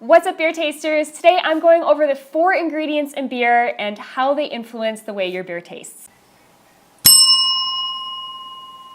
What's up, beer tasters? Today I'm going over the 4 ingredients in beer and how they influence the way your beer tastes.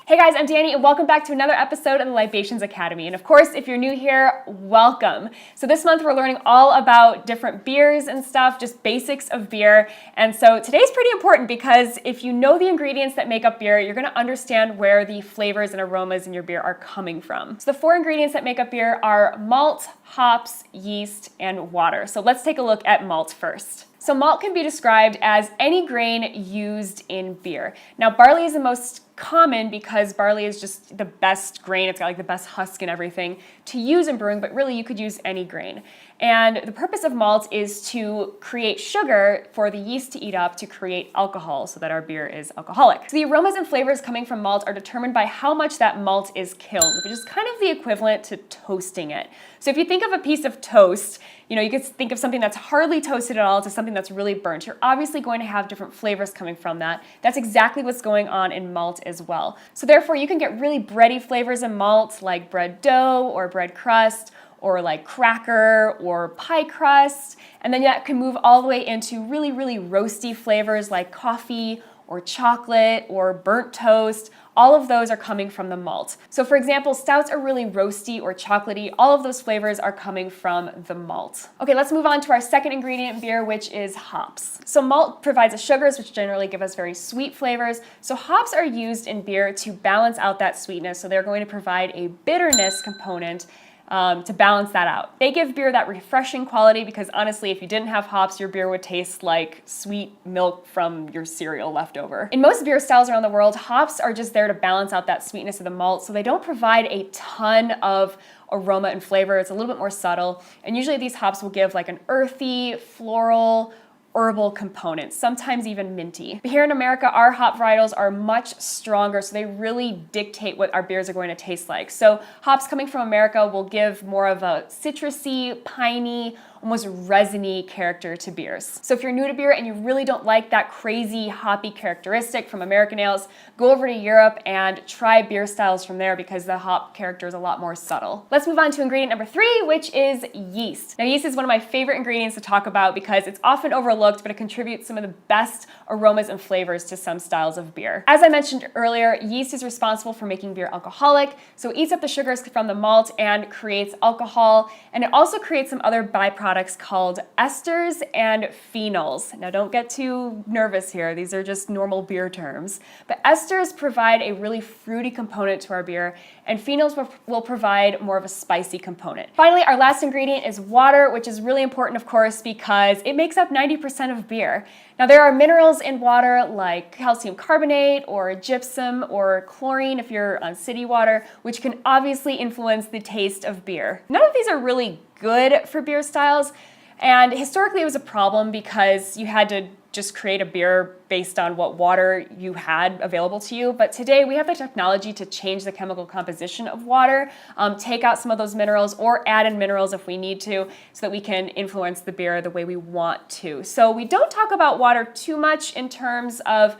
Hey guys, I'm Dani and welcome back to another episode of the Libations Academy. And of course, if you're new here, welcome. So this month we're learning all about different beers and stuff, just basics of beer. And so today's pretty important because if you know the ingredients that make up beer, you're gonna understand where the flavors and aromas in your beer are coming from. So the 4 ingredients that make up beer are malt, hops, yeast, and water. So let's take a look at malt first. So malt can be described as any grain used in beer. Now barley is the most common because barley is just the best grain. It's got like the best husk and everything to use in brewing, but really you could use any grain. And the purpose of malt is to create sugar for the yeast to eat up to create alcohol so that our beer is alcoholic. So the aromas and flavors coming from malt are determined by how much that malt is kilned, which is kind of the equivalent to toasting it. So if you think of a piece of toast, you could think of something that's hardly toasted at all to something that's really burnt. You're obviously going to have different flavors coming from that. That's exactly what's going on in malt as well. So therefore you can get really bready flavors in malt like bread dough or bread crust or like cracker or pie crust. And then that can move all the way into really, really roasty flavors like coffee or chocolate or burnt toast. All of those are coming from the malt. So for example, stouts are really roasty or chocolatey. All of those flavors are coming from the malt. Okay, let's move on to our second ingredient in beer, which is hops. So malt provides the sugars, which generally give us very sweet flavors. So hops are used in beer to balance out that sweetness. So they're going to provide a bitterness component to balance that out. They give beer that refreshing quality because honestly, if you didn't have hops, your beer would taste like sweet milk from your cereal left over. In most beer styles around the world, hops are just there to balance out that sweetness of the malt, so they don't provide a ton of aroma and flavor. It's a little bit more subtle, and usually these hops will give like an earthy, floral, herbal components, sometimes even minty. But here in America, our hop varietals are much stronger, so they really dictate what our beers are going to taste like. So hops coming from America will give more of a citrusy, piney, almost resiny character to beers. So if you're new to beer and you really don't like that crazy hoppy characteristic from American ales, go over to Europe and try beer styles from there because the hop character is a lot more subtle. Let's move on to ingredient number 3, which is yeast. Now yeast is one of my favorite ingredients to talk about because it's often overlooked, but it contributes some of the best aromas and flavors to some styles of beer. As I mentioned earlier, yeast is responsible for making beer alcoholic, so it eats up the sugars from the malt and creates alcohol, and it also creates some other byproducts called esters and phenols. Now don't get too nervous here, these are just normal beer terms. But esters provide a really fruity component to our beer, and phenols will provide more of a spicy component. Finally, our last ingredient is water, which is really important, of course, because it makes up 90% of beer. Now there are minerals in water like calcium carbonate or gypsum or chlorine if you're on city water, which can obviously influence the taste of beer. None of these are really good for beer styles, and historically it was a problem because you had to just create a beer based on what water you had available to you. But today we have the technology to change the chemical composition of water, take out some of those minerals or add in minerals if we need to so that we can influence the beer the way we want to. So we don't talk about water too much in terms of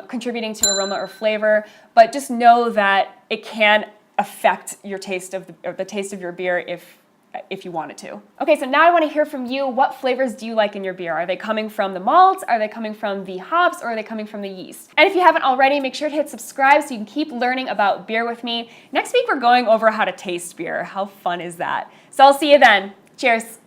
contributing to aroma or flavor, but just know that it can affect your taste of the taste of your beer if you wanted to. Okay, so now I want to hear from you. What flavors do you like in your beer? Are they coming from the malt? Are they coming from the hops? Or are they coming from the yeast? And if you haven't already, make sure to hit subscribe so you can keep learning about beer with me. Next week, we're going over how to taste beer. How fun is that? So I'll see you then. Cheers.